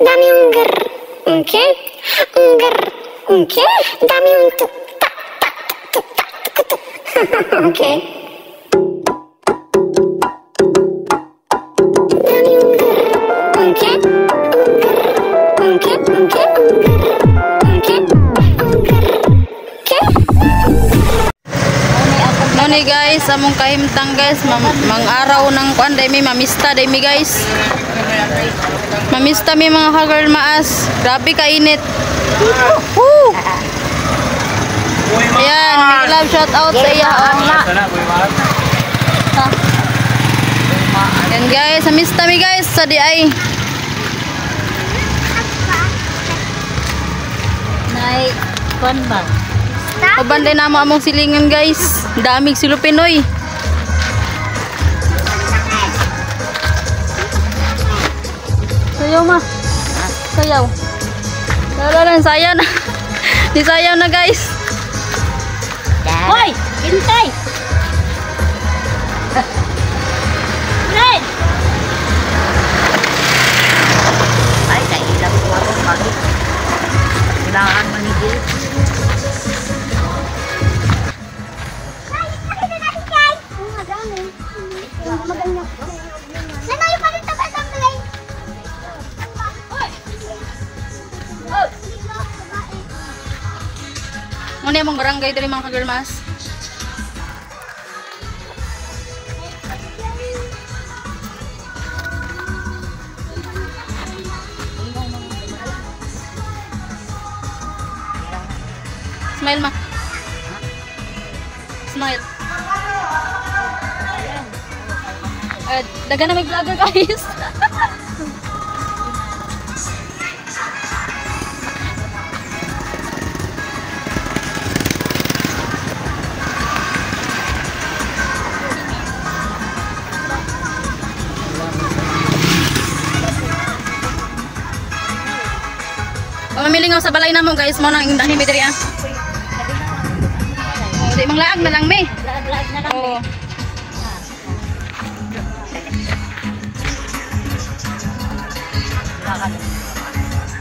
dame un grr, un qué, un grr, un qué, dame un tuk, tak, tak, tuk, tak, tuk, tuk. Ok. Dame un grr, un qué, un grr, un qué, un qué, un grr, un qué, un grr, qué. Noni guys, among kahimtang guys, mang araw ng kuan day mi mamista day mi guys. Mamista mi mga ka-girl maas. Grabe ka init. Woo! Ayan, big love shout out sa iya. Ayan guys, mamista mi guys sa di ay. Nay, kuan ba? Pabanday na mo among silingan guys. Damig silupinoy. Sayaw ma. Sayaw. Wala sayaw na. Di sayaw na guys. Hoy, hintay. Red. Ay, kailang ko ako bakit? Kailangan manigil. Muna yung barangay dali mga ka-girl mas. Smile ma. Smile. Daga na may vlogger guys. Mamili nga sa balay na mo guys, mo nang indani mi diri ah. Oh, di mang laag na lang mi. Laag na lang. Oh.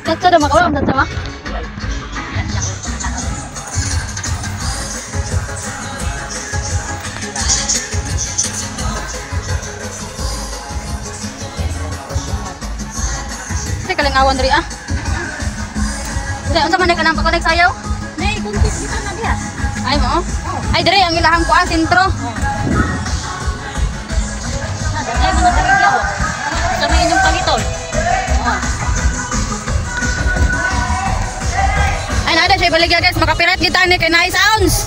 Tatsa daw makawa, tatsa ma. Teka lang awan diri ah. Unsa man ka nang pakonek sayaw? Nay, kuntit kita na diha. Ay mo? Ay dire ang ilahang kuan sentro. Ay, mga tagigyaw. Sa may inyong pangitol. Ay nada siya baligya guys, makapirat kita ni kay nice sounds.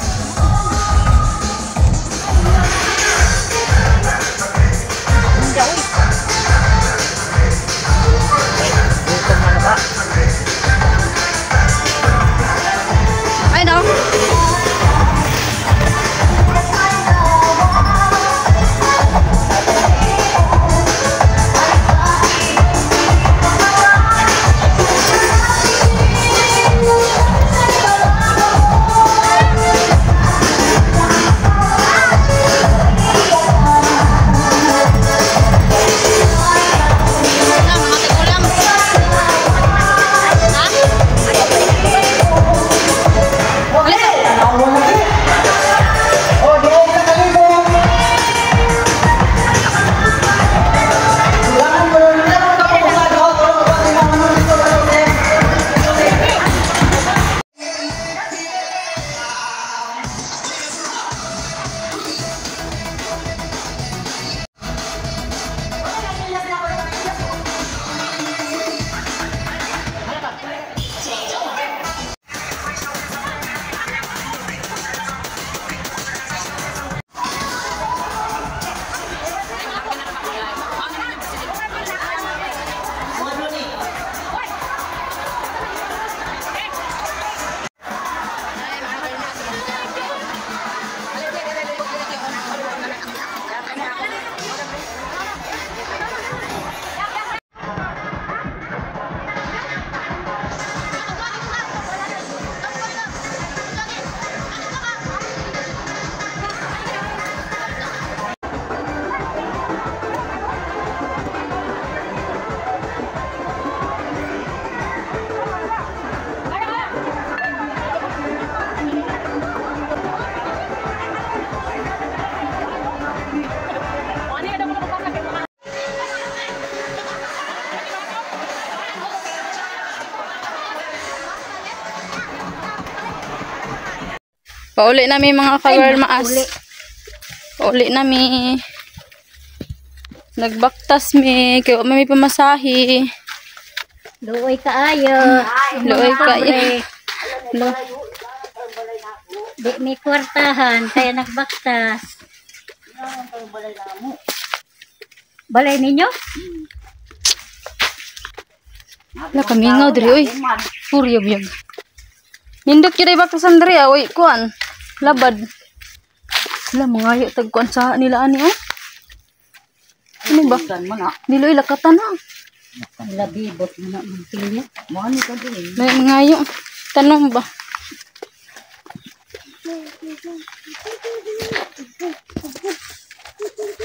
Ay no. Pauli nami mga ka-girl maas. uli. Pauli nami. Nagbaktas mi. Kaya may pamasahi. Luoy kaayo. Luoy kaayo. Di may kwartahan, kaya nagbaktas. Balay ninyo? Wala kamingaw diri oy. Puryab-yab. Nindot kira baktasan diri oy kuan. Labad. Wala mangayo tag kuan sa nila ani oh. Ano ba? Niloy lakatan ha. Labibot mo na ng pilya. Mani ka din. May mangayo. Tanong ba?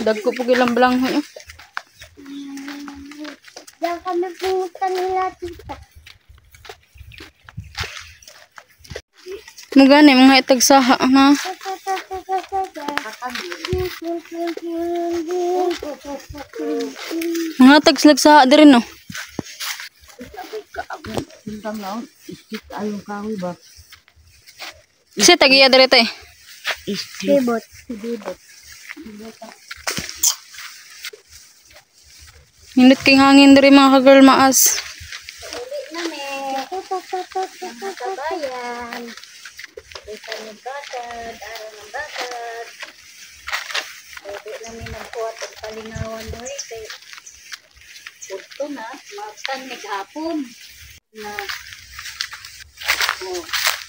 Dagko po ilang balanghoy. Diyan kami pumunta nila tita. Magani mga itagsaha na. Mga tagslagsaha diri no. Kasi tagiya diri tay. Sibot. Sibot. Minut king hangin diri mga ka-girl maas. Kabayan. Isa ng batad, araw ng batad. Pwede namin nagkuha at palingawan doon. Kaya ito na, makan naghapon. Na,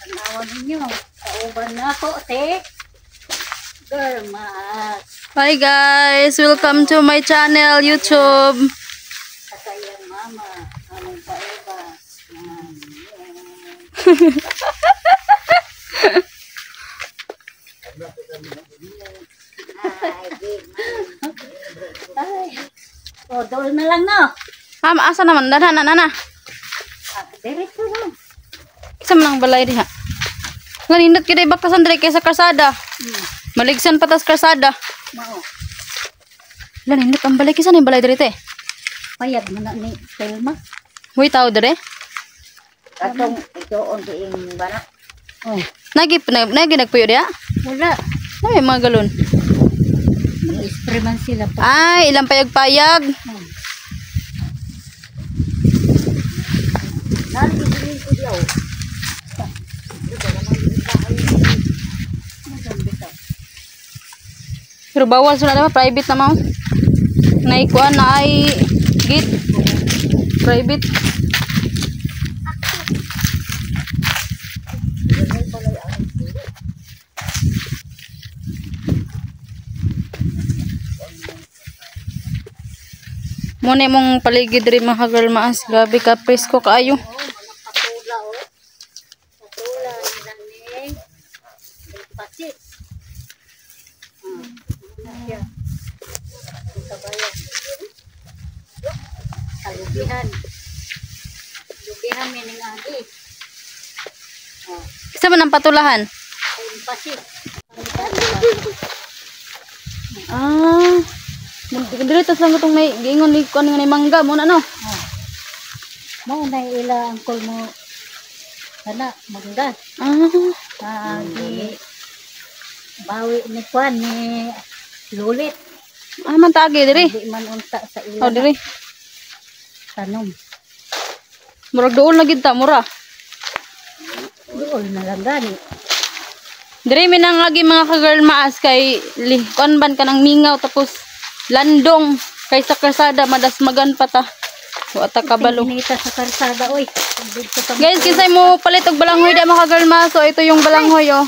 tanawan ninyo. Kauban na ako, te. Girl, maas. Hi guys, welcome to my channel YouTube. Kasayang mama. Anong paiba. Ay. O, doon na lang, no? Asa naman dana nana. Diretso lang. Isa man ang balay diha. Nganindot kida baktasan diri kay sa kalsada. Maligsan patas kalsada. Mao. Nganindot ang balay kisa ni balay diri te. Payag mo na ni Telma. Huy tao diri. Atong itoon diing bana. Oh, Nagi nagpuyo diha. wala. Ay mga galon. Mag-spray man sila pa. Ay ilang payag-payag. Nalilin ko diyaw. Pero bawal sila naman private na mao. Naikuan na ay gate. Private. Muna mong paligid rin mga girl maas. Grabe ka, presko kaayo. Patula o. Patula nilang ning pasit. Siya. Kabayan. Kalubihan. Lubihan mining agi. Isa man ang patulahan? Ayun pasit. Ah. Dili tas lang itong may giingon ni kuan nga mangga mo na no. Mao na ila angkol mo. Sana mangga. Di bawi ni Kwan ni Lulit. Man tagi diri. Di man unta sa ila. Oh diri. Tanom. Murag dool na gid ta mura. Doon na lang gani. Diri minangagi mga ka-girl maas kay kuan ban ka ng mingaw tapos landong kay sa kalsada madasmagan pa ta. Wa ta kabalo. Pinita sa karsada oy. Dito sa Guys, kisay mo palit og balanghoy da mga ka-girl maas. So ito yung balanghoy oh.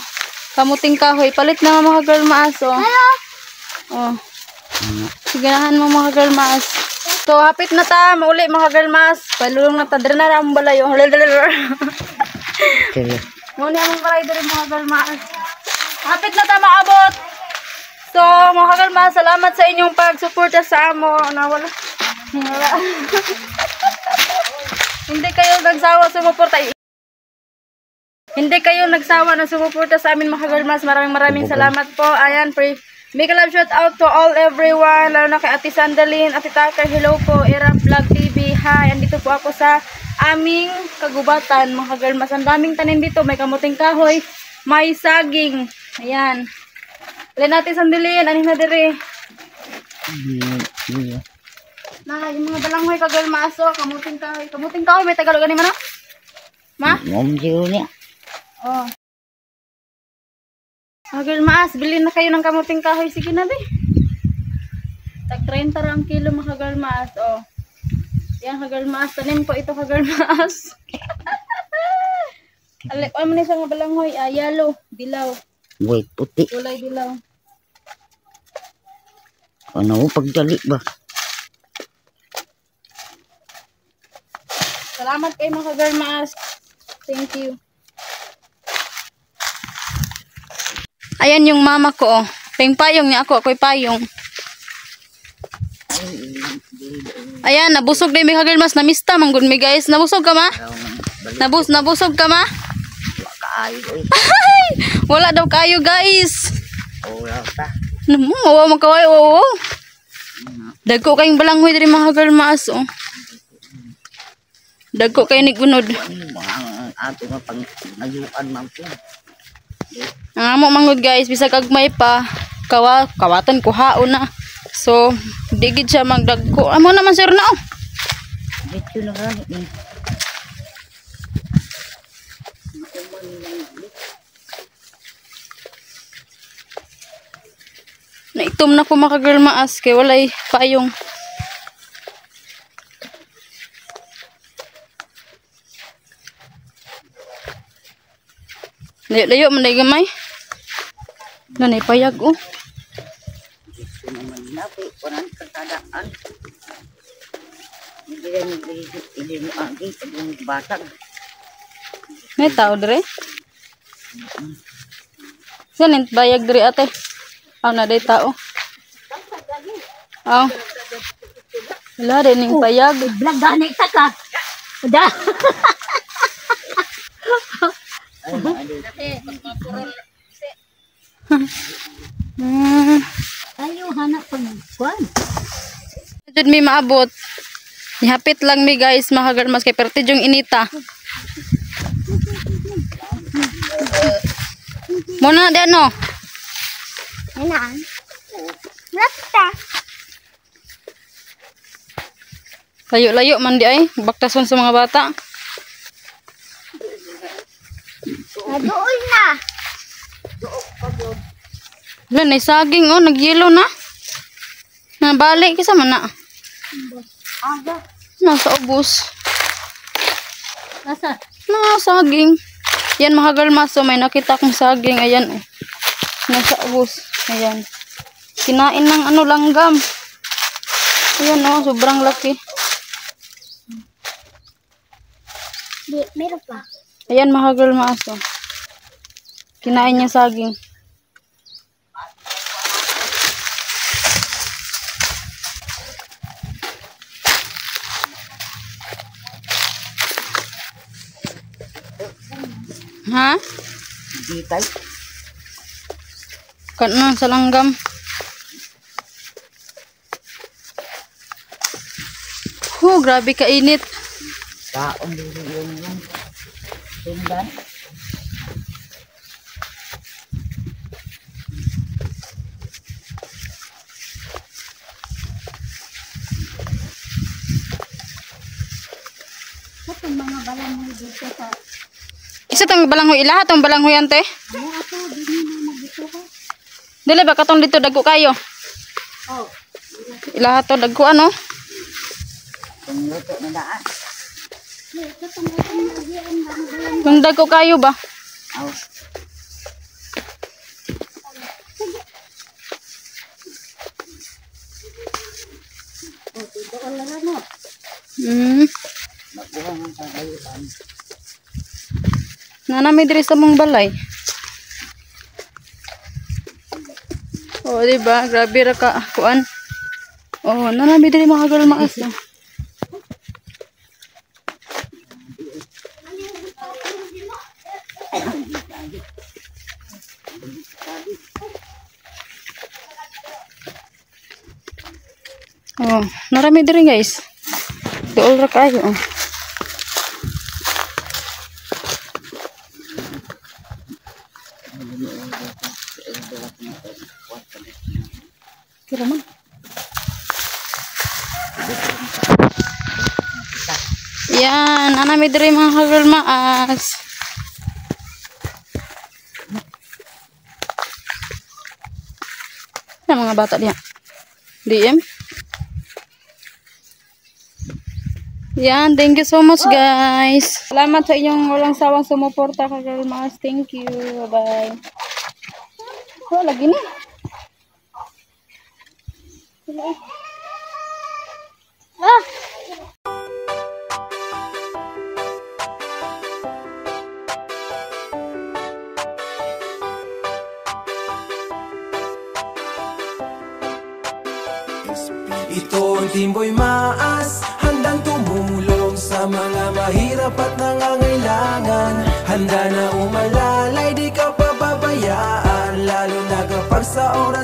Kamuting kahoy. Palit na mga ka-girl maas oh. Oh. Siganahan mo mga ka-girl maas. So hapit na ta mauli mga ka-girl maas. Palulong na ta diri na ang balay oh. Muna among balay diri mga ka-girl maas. Hapit na ta maabot. So, mga ka-girl, salamat sa inyong pagsuporta sa amo. Wala. Hindi kayo nagsawa sumuporta. Hindi kayo nagsawa na sumuporta sa amin mga ka-girl. Maraming salamat po. Ayan, make a love shout out to all everyone. Lalo na kay Ate Sandalin, Ate Takay, hello po, Era Vlog TV. Hi, andito po ako sa aming kagubatan mga ka-girl. Ang daming tanim dito. May kamuting kahoy, may saging. Ayan. Dali natin sandaliin. Anin na dire. Na, yung mga balanghoy kagal maaso. Kamuting kahoy. Kamuting kahoy. May Tagalog ni mana? Ma? niya. Oh. Kagal maas. Bilhin na kayo ng kamuting kahoy. Sige na, be. Tag 30 ang kilo mga kagal maas. Oh. Yan, kagal maas. Tanim ko ito kagal maas. Ano mo na isang balanghoy? Yellow. Dilaw. Wait, puti. Kulay dilaw. Ano, pagdali ba? Salamat kay mga kagal maas. Thank you. Ayan yung mama ko. Oh. Ping payong niya ako. Ako'y payong. Ayan, nabusog na yung kagal maas. Namista, manggod mi guys. Nabusog ka ma? Nabusog ka ma? Wala daw kayo guys. Wala ta. Mawa magkaway. Oo. Dagko kayong balanghoy diri mga kagal maas. Oh. Dagko kayo ni gunod. Ato nga pang nayuan man po. Amo manggod guys, bisag agmay pa kawatan ko haon na. So, digid siya magdagko. Amo naman sir na. Oh. Dito na gani. Naitom na ko makagal maas kay walay payong. Layo man day gamay. Nanay payag oh. Dito naman napi. Waran katadaan. Hindi mo agi. Ang batag. May tao dire. Sanin bayag dire ate. Aw na day tao. Aw. Wala din ning payag. Vlog gani ta ka. Uda. Ayo hanap pagkuan. Jud mi maabot. Ihapit lang mi guys, makagal mas kay perti yung inita. Muna di ano? Ayan. Lapta. Layo-layo man di ay, baktason sa mga bata. Naduol na. Wala na saging oh, nagyelo na. Nabalik kisa man na. Aga. Nasa ubos. Nasa? Saging. Yan mahagal maso, may nakita kong saging. Ayan oh. Nasa ubos. Ayan. Kinain ng ano langgam. Ayan oh, sobrang laki. Meron pa. Ayan mahagal maaso. Kinain niya saging. Ha? Di tay. Kana sa langgam. Grabe kainit. Kaon dito yung tindan. Ito mga balanghoy dito sa... Isa tong balanghoy, ilahat tong balanghoy ante. Dili ba katong dito dagko kayo? Oh. Ilahat to dagko ano? Tumuto na daan. Kung dagko kayo ba? Aw. Nakuha ng kagayutan. Nanami diri sa mong balay. Oh, di ba? Grabe ra ka kuan. Oh, nanami diri makagal maas. Oh. Oh, narami diri guys. Dool ra kayo. Oh. Yan, anami diri mga kagirl maas. Ano mga bata diyan? DM? Yan, thank you so much guys. Salamat sa inyong walang sawang sumuporta kagirl maas. Thank you. Bye-bye. Oh, lagi na. Ah! Ito ang Timboy Maas, handang tumulong sa mga mahirap at nangangailangan. Handa na umalalay, di ka pababayaan, lalo na kapag sa oras